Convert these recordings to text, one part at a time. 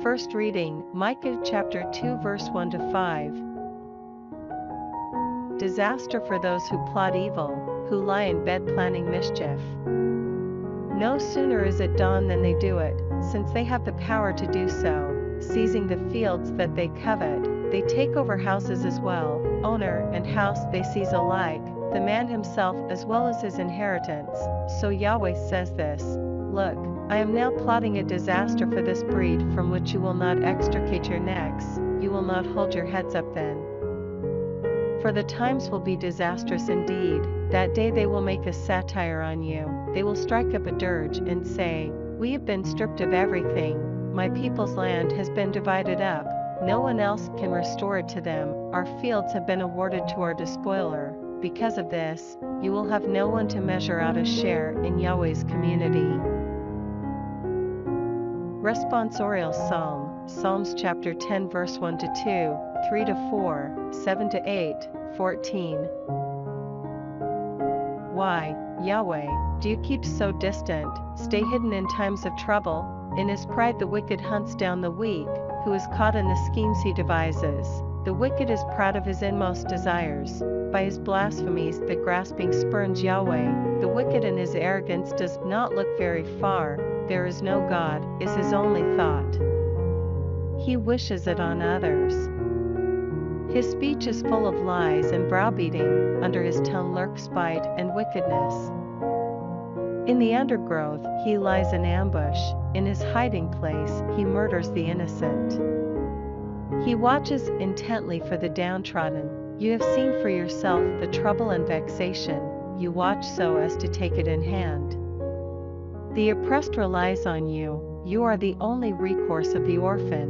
First reading, Micah chapter 2 verse 1 to 5. Disaster for those who plot evil, who lie in bed planning mischief. No sooner is it dawn than they do it, since they have the power to do so, seizing the fields that they covet, they take over houses as well, owner and house they seize alike, the man himself as well as his inheritance. So Yahweh says this, Look, I am now plotting a disaster for this breed from which you will not extricate your necks, you will not hold your heads up then. For the times will be disastrous indeed, that day they will make a satire on you, they will strike up a dirge and say, We have been stripped of everything, my people's land has been divided up, no one else can restore it to them, our fields have been awarded to our despoiler. Because of this, you will have no one to measure out a share in Yahweh's community. Responsorial Psalm, Psalms chapter 10 verse 1 to 2, 3 to 4, 7 to 8, 14. Why, Yahweh, do you keep so distant, stay hidden in times of trouble? In his pride the wicked hunts down the weak, who is caught in the schemes he devises. The wicked is proud of his inmost desires. By his blasphemies the grasping spurns Yahweh. The wicked in his arrogance does not look very far. There is no God, is his only thought. He wishes it on others. His speech is full of lies and browbeating, under his tongue lurk spite and wickedness. In the undergrowth he lies in ambush, in his hiding place he murders the innocent. He watches intently for the downtrodden, you have seen for yourself the trouble and vexation, you watch so as to take it in hand. The oppressed relies on you, you are the only recourse of the orphan.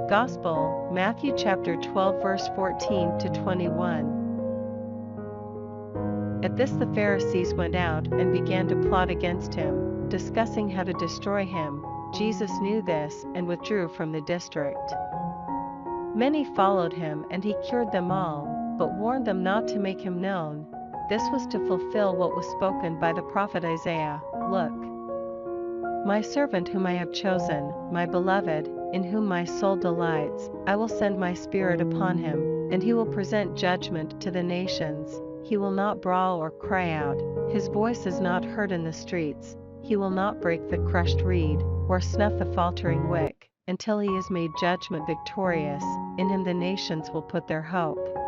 Gospel, Matthew chapter 12 verse 14 to 21. At this the Pharisees went out and began to plot against him, discussing how to destroy him. Jesus knew this and withdrew from the district. Many followed him and he cured them all, but warned them not to make him known. This was to fulfill what was spoken by the prophet Isaiah, Look, my servant whom I have chosen, my beloved, in whom my soul delights, I will send my spirit upon him, and he will present judgment to the nations. He will not brawl or cry out, his voice is not heard in the streets, he will not break the crushed reed, or snuff the faltering wick, until he has made judgment victorious. In him the nations will put their hope.